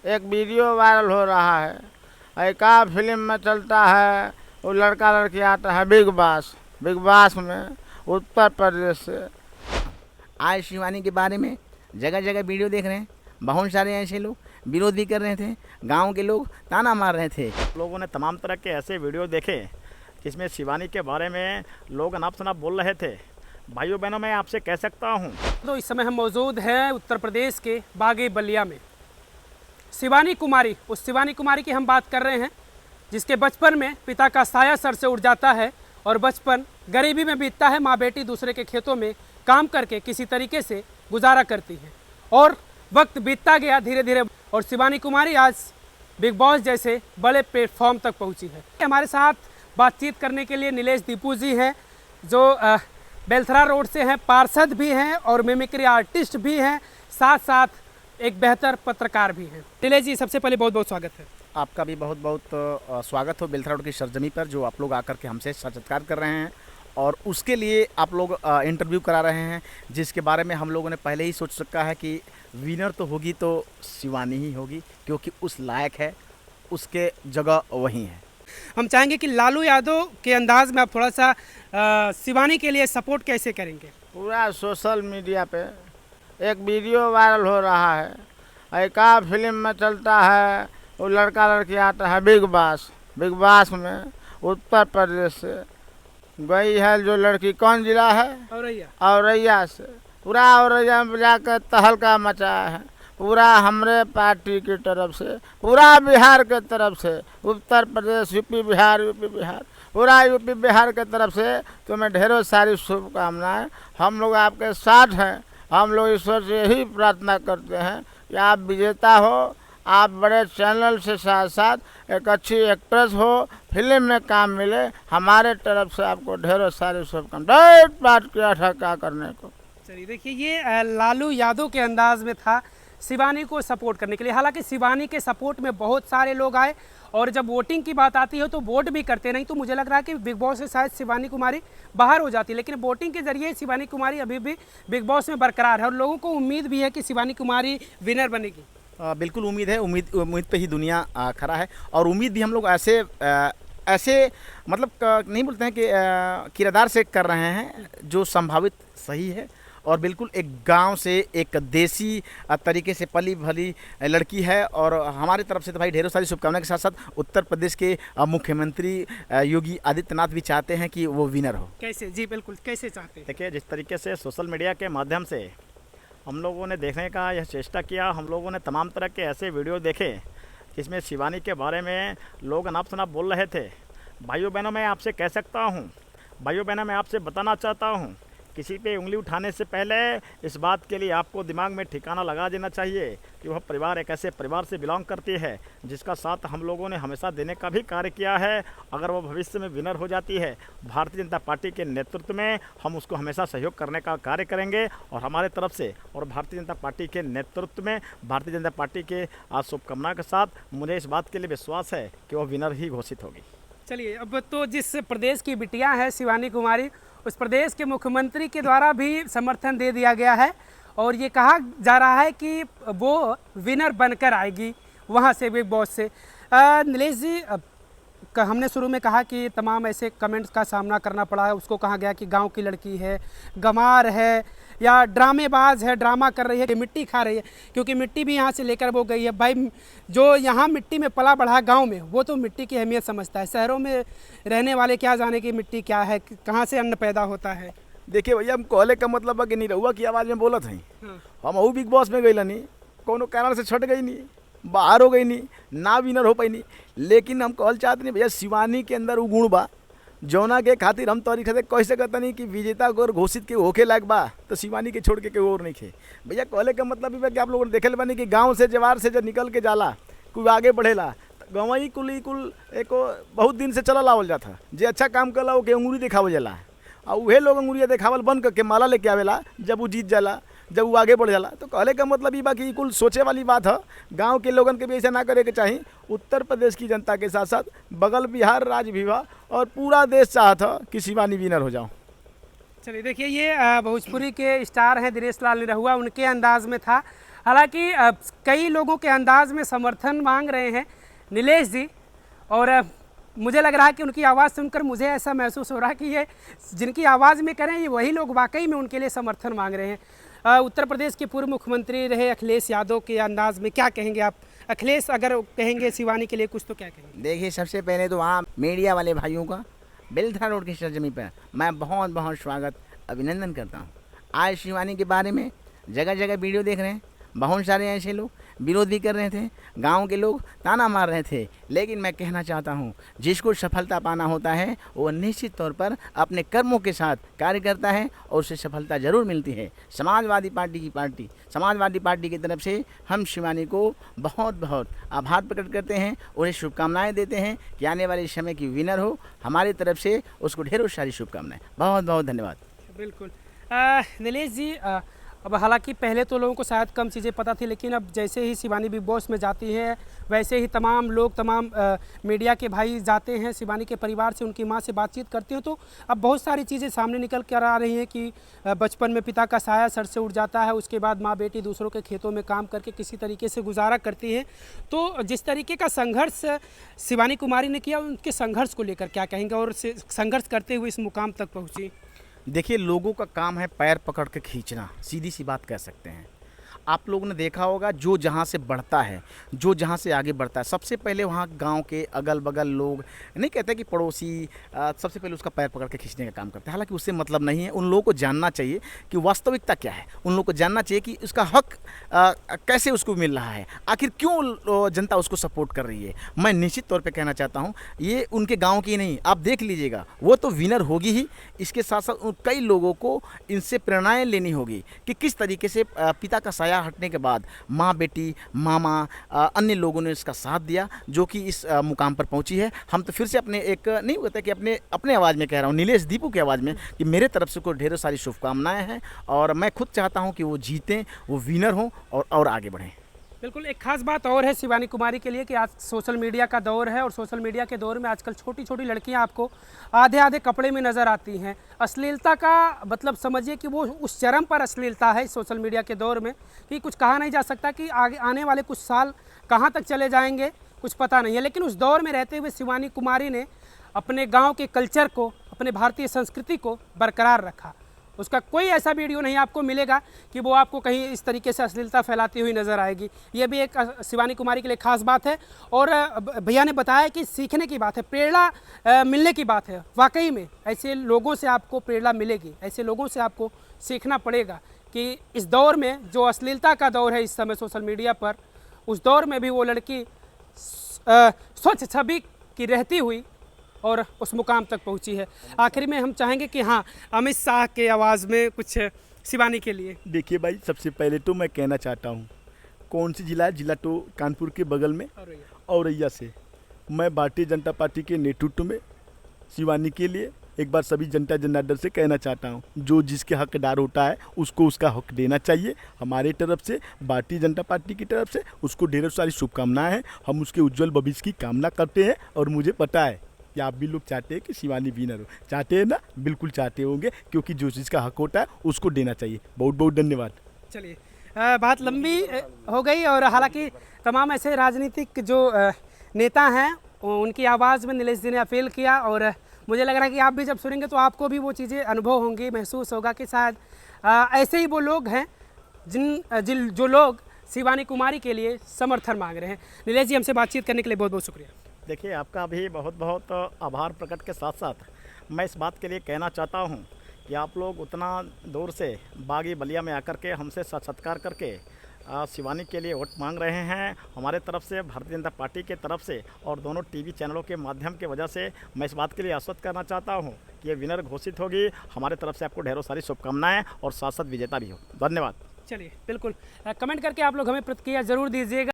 एक video viral हो रहा है, एक आ फिल्म में चलता है, वो लड़का लड़की आता है बिग बास में उत्तर प्रदेश से। आज शिवानी के बारे में जगह जगह वीडियो देख रहे हैं। बहुत सारे ऐसे लोग विरोध भी कर रहे थे, गांव के लोग ताना मार रहे थे। लोगों ने तमाम तरह के ऐसे वीडियो देखे जिसमें शिवानी के बारे में लोग अनाप शनाप बोल रहे थे। भाइयों बहनों, मैं आपसे कह सकता हूं, तो इस समय हम मौजूद हैं उत्तर प्रदेश के बागी बलिया में। शिवानी कुमारी, उस शिवानी कुमारी की हम बात कर रहे हैं जिसके बचपन में पिता का साया सर से उड़ जाता है और बचपन गरीबी में बीतता है। माँ बेटी दूसरे के खेतों में काम करके किसी तरीके से गुजारा करती है और वक्त बीतता गया धीरे धीरे और शिवानी कुमारी आज बिग बॉस जैसे बड़े प्लेटफॉर्म तक पहुंची है। हमारे साथ बातचीत करने के लिए नीलेश दीपू जी हैं जो बेलथरा रोड से हैं, पार्षद भी हैं और मिमिक्री आर्टिस्ट भी हैं, साथ साथ एक बेहतर पत्रकार भी हैं। नीलेश जी, सबसे पहले बहुत बहुत स्वागत है। आपका भी बहुत बहुत स्वागत हो बेलथरा रोड की सरजमी पर, जो आप लोग आकर के हमसे साक्षात्कार कर रहे हैं और उसके लिए आप लोग इंटरव्यू करा रहे हैं, जिसके बारे में हम लोगों ने पहले ही सोच रखा है कि विनर तो होगी तो शिवानी ही होगी, क्योंकि उस लायक है, उसके जगह वही है। हम चाहेंगे कि लालू यादव के अंदाज में आप थोड़ा सा शिवानी के लिए सपोर्ट कैसे करेंगे? पूरा सोशल मीडिया पे एक वीडियो वायरल हो रहा है, एक आ फिल्म में चलता है, वो लड़का लड़की आता है बिग बास में उत्तर प्रदेश से गई है। जो लड़की कौन जिला है? औरैया से। पूरा औरैया में जाकर तहलका मचाया है, पूरा हमरे पार्टी की तरफ से, पूरा बिहार के तरफ से, उत्तर प्रदेश यूपी बिहार पूरा यूपी बिहार के तरफ से तुम्हें ढेरों सारी शुभकामनाएं। हम लोग आपके साथ हैं। हम लोग ईश्वर से यही प्रार्थना करते हैं कि आप विजेता हो, आप बड़े चैनल से साथ साथ एक अच्छी एक्ट्रेस हो, फिल्म में काम मिले। हमारे तरफ से आपको ढेरों सारी शुभकामनाएं। बात किया था क्या करने को। चलिए देखिए, ये लालू यादव के अंदाज में था शिवानी को सपोर्ट करने के लिए। हालांकि शिवानी के सपोर्ट में बहुत सारे लोग आए और जब वोटिंग की बात आती है तो वोट भी करते, नहीं तो मुझे लग रहा है कि बिग बॉस से शायद शिवानी कुमारी बाहर हो जाती, लेकिन वोटिंग के जरिए शिवानी कुमारी अभी भी बिग बॉस में बरकरार है और लोगों को उम्मीद भी है कि शिवानी कुमारी विनर बनेगी। बिल्कुल उम्मीद है, उम्मीद पे ही दुनिया खड़ा है और उम्मीद भी हम लोग ऐसे मतलब नहीं बोलते हैं कि किरदार से कर रहे हैं जो संभावित सही है। और बिल्कुल एक गांव से एक देसी तरीके से पली भली लड़की है और हमारी तरफ से तो भाई ढेरों सारी शुभकामनाएं के साथ साथ उत्तर प्रदेश के मुख्यमंत्री योगी आदित्यनाथ भी चाहते हैं कि वो विनर हो। कैसे? जी बिल्कुल, कैसे चाहते हैं? देखिए, जिस तरीके से सोशल मीडिया के माध्यम से हम लोगों ने देखने का यह चेष्टा किया, हम लोगों ने तमाम तरह के ऐसे वीडियो देखे जिसमें शिवानी के बारे में लोग अनाप शनाप बोल रहे थे। भाइयों बहनों, मैं आपसे कह सकता हूँ, भाइयों बहनों, मैं आपसे बताना चाहता हूँ, किसी पे उंगली उठाने से पहले इस बात के लिए आपको दिमाग में ठिकाना लगा देना चाहिए कि वह परिवार एक ऐसे परिवार से बिलोंग करती है जिसका साथ हम लोगों ने हमेशा देने का भी कार्य किया है। अगर वह भविष्य में विनर हो जाती है, भारतीय जनता पार्टी के नेतृत्व में हम उसको हमेशा सहयोग करने का कार्य करेंगे और हमारे तरफ से और भारतीय जनता पार्टी के नेतृत्व में भारतीय जनता पार्टी के शुभकामनाओं के साथ मुझे इस बात के लिए विश्वास है कि वह विनर ही घोषित होगी। चलिए, अब तो जिस प्रदेश की बिटिया है शिवानी कुमारी, उस प्रदेश के मुख्यमंत्री के द्वारा भी समर्थन दे दिया गया है और ये कहा जा रहा है कि वो विनर बनकर आएगी वहाँ से, बिग बॉस से। नीलेश जी, हमने शुरू में कहा कि तमाम ऐसे कमेंट्स का सामना करना पड़ा है। उसको कहा गया कि गांव की लड़की है, गंवार है या ड्रामेबाज है, ड्रामा कर रही है, कि मिट्टी खा रही है, क्योंकि मिट्टी भी यहाँ से लेकर वो गई है। भाई, जो यहाँ मिट्टी में पला बढ़ा गांव में, वो तो मिट्टी की अहमियत समझता है। शहरों में रहने वाले क्या जाने कि मिट्टी क्या है, कहाँ से अन्न पैदा होता है। देखिए भैया, हम कहले का मतलब है कि नहीं रहुआ की आवाज़ में बोलत हैं। हम अहू बिग बॉस में गई नहीं, कोनो कारण से छट गई नहीं, बाहर हो गई नहीं, ना विनर हो पाई नहीं, लेकिन हम कहल चाहते नहीं भैया, शिवानी के अंदर वो गुण बा जौना के खातिर हम तरीके से कह सकते नहीं कि विजेता को घोषित के होके लायक बा तो शिवानी के छोड़ के और नहीं खे। भैया कहले का मतलब है कि आप लोगों ने देखे बानी कि गांव से जवार से जब निकल के जाला कोई आगे बढ़ेला, गंवई कुल एक बहुत दिन से चलल आवल जाता, जे अच्छा काम कला ओके अंगूरी दिखावल जाला और वह लोग अंगूरिया दिखावल बंद करके माला लेके आवेला जब वो जीत जाला, जब वो आगे बढ़ जाला। तो कहले का मतलब ये बा कि कुल सोचे वाली बात है। गांव के लोगन के भी ऐसा ना करे के चाहिए। उत्तर प्रदेश की जनता के साथ साथ बगल बिहार राज्य भी बा और पूरा देश चाहता है कि शिवानी विनर हो जाओ। चलिए देखिए, ये भोजपुरी के स्टार हैं दिनेश लाल निरहुआ, उनके अंदाज में था हालांकि कई लोगों के अंदाज में समर्थन मांग रहे हैं नीलेश जी, और मुझे लग रहा है कि उनकी आवाज़ सुनकर मुझे ऐसा महसूस हो रहा है कि ये जिनकी आवाज़ में करें ये वही लोग वाकई में उनके लिए समर्थन मांग रहे हैं। उत्तर प्रदेश के पूर्व मुख्यमंत्री रहे अखिलेश यादव के अंदाज में क्या कहेंगे आप? अखिलेश अगर कहेंगे शिवानी के लिए कुछ तो क्या कहेंगे? देखिए, सबसे पहले तो वहाँ मीडिया वाले भाइयों का बेलथरा रोड की सरजमी पर मैं बहुत बहुत स्वागत अभिनंदन करता हूँ। आज शिवानी के बारे में जगह जगह वीडियो देख रहे हैं, बहुत सारे ऐसे लोग विरोध भी कर रहे थे, गांव के लोग ताना मार रहे थे, लेकिन मैं कहना चाहता हूं जिसको सफलता पाना होता है वो निश्चित तौर पर अपने कर्मों के साथ कार्य करता है और उसे सफलता ज़रूर मिलती है। समाजवादी पार्टी की तरफ से हम शिवानी को बहुत बहुत आभार प्रकट करते हैं, उन्हें शुभकामनाएँ देते हैं कि आने वाले समय की विनर हो। हमारी तरफ से उसको ढेरों सारी शुभकामनाएँ। बहुत बहुत धन्यवाद। बिल्कुल नीलेश जी, अब हालांकि पहले तो लोगों को शायद कम चीज़ें पता थी, लेकिन अब जैसे ही शिवानी बिग बॉस में जाती है वैसे ही तमाम लोग, तमाम मीडिया के भाई जाते हैं शिवानी के परिवार से, उनकी मां से बातचीत करते हो, तो अब बहुत सारी चीज़ें सामने निकल कर आ रही हैं कि बचपन में पिता का साया सर से उड़ जाता है, उसके बाद माँ बेटी दूसरों के खेतों में काम करके किसी तरीके से गुजारा करती है। तो जिस तरीके का संघर्ष शिवानी कुमारी ने किया, उनके संघर्ष को लेकर क्या कहेंगे और संघर्ष करते हुए इस मुकाम तक पहुँची? देखिए, लोगों का काम है पैर पकड़ के खींचना, सीधी सी बात कह सकते हैं। आप लोगों ने देखा होगा जो जहाँ से बढ़ता है, जो जहाँ से आगे बढ़ता है, सबसे पहले वहाँ गांव के अगल बगल लोग, नहीं कहते कि पड़ोसी, सबसे पहले उसका पैर पकड़ के खींचने का काम करते हैं। हालांकि उससे मतलब नहीं है, उन लोगों को जानना चाहिए कि वास्तविकता क्या है, उन लोगों को जानना चाहिए कि उसका हक कैसे उसको मिल रहा है, आखिर क्यों जनता उसको सपोर्ट कर रही है। मैं निश्चित तौर पर कहना चाहता हूँ ये उनके गाँव की नहीं, आप देख लीजिएगा, वो तो विनर होगी ही, इसके साथ साथ कई लोगों को इनसे प्रेरणाएँ लेनी होगी कि किस तरीके से पिता का साया हटने के बाद माँ बेटी, मामा, अन्य लोगों ने इसका साथ दिया, जो कि इस मुकाम पर पहुंची है। हम तो फिर से अपने एक नहीं होता कि अपने आवाज़ में कह रहा हूँ, नीलेश दीपू की आवाज़ में, कि मेरे तरफ से कोई ढेरों सारी शुभकामनाएं हैं और मैं खुद चाहता हूं कि वो जीतें, वो विनर हों और आगे बढ़ें। बिल्कुल, एक खास बात और है शिवानी कुमारी के लिए कि आज सोशल मीडिया का दौर है और सोशल मीडिया के दौर में आजकल छोटी छोटी लड़कियां आपको आधे आधे कपड़े में नज़र आती हैं। अश्लीलता का मतलब समझिए कि वो उस चरम पर अश्लीलता है सोशल मीडिया के दौर में कि कुछ कहा नहीं जा सकता कि आगे आने वाले कुछ साल कहाँ तक चले जाएंगे कुछ पता नहीं है। लेकिन उस दौर में रहते हुए शिवानी कुमारी ने अपने गाँव के कल्चर को, अपने भारतीय संस्कृति को बरकरार रखा। उसका कोई ऐसा वीडियो नहीं आपको मिलेगा कि वो आपको कहीं इस तरीके से अश्लीलता फैलाती हुई नज़र आएगी। ये भी एक शिवानी कुमारी के लिए खास बात है। और भैया ने बताया कि सीखने की बात है, प्रेरणा मिलने की बात है। वाकई में ऐसे लोगों से आपको प्रेरणा मिलेगी, ऐसे लोगों से आपको सीखना पड़ेगा कि इस दौर में जो अश्लीलता का दौर है इस समय सोशल मीडिया पर, उस दौर में भी वो लड़की स्वच्छ छवि की रहती हुई और उस मुकाम तक पहुंची है। आखिर में हम चाहेंगे कि हाँ, अमित शाह के आवाज़ में कुछ शिवानी के लिए। देखिए भाई, सबसे पहले तो मैं कहना चाहता हूँ, कौन सी जिला है? जिला तो कानपुर के बगल में औरैया से। मैं भारतीय जनता पार्टी के नेतृत्व में शिवानी के लिए एक बार सभी जनता जनार्दन से कहना चाहता हूँ, जो जिसके हकदार होता है उसको उसका हक देना चाहिए। हमारे तरफ से, भारतीय जनता पार्टी की तरफ से उसको ढेरों सारी शुभकामनाएँ हैं। हम उसके उज्जवल भविष्य की कामना करते हैं और मुझे पता है कि आप भी लोग चाहते हैं कि शिवानी विनर हो। चाहते हैं ना? बिल्कुल चाहते होंगे, क्योंकि जो चीज़ का हक होता है उसको देना चाहिए। बहुत बहुत धन्यवाद। चलिए, बात लंबी हो गई और हालांकि तमाम ऐसे राजनीतिक जो नेता हैं उनकी आवाज़ में नीलेश जी ने अपील किया और मुझे लग रहा है कि आप भी जब सुनेंगे तो आपको भी वो चीज़ें अनुभव होंगी, महसूस होगा कि शायद ऐसे ही वो लोग हैं जो लोग शिवानी कुमारी के लिए समर्थन मांग रहे हैं। नीलेश जी, हमसे बातचीत करने के लिए बहुत बहुत शुक्रिया। देखिए, आपका भी बहुत बहुत आभार प्रकट के साथ साथ मैं इस बात के लिए कहना चाहता हूं कि आप लोग उतना दूर से बागी बलिया में आकर के हमसे सत्कार करके शिवानी के लिए वोट मांग रहे हैं। हमारे तरफ से, भारतीय जनता पार्टी के तरफ से और दोनों टीवी चैनलों के माध्यम की वजह से मैं इस बात के लिए आश्वस्त करना चाहता हूं कि ये विनर घोषित होगी। हमारे तरफ से आपको ढेरों सारी शुभकामनाएँ और साथ साथ विजेता भी हो। धन्यवाद। चलिए, बिल्कुल कमेंट करके आप लोग हमें प्रतिक्रिया ज़रूर दीजिएगा।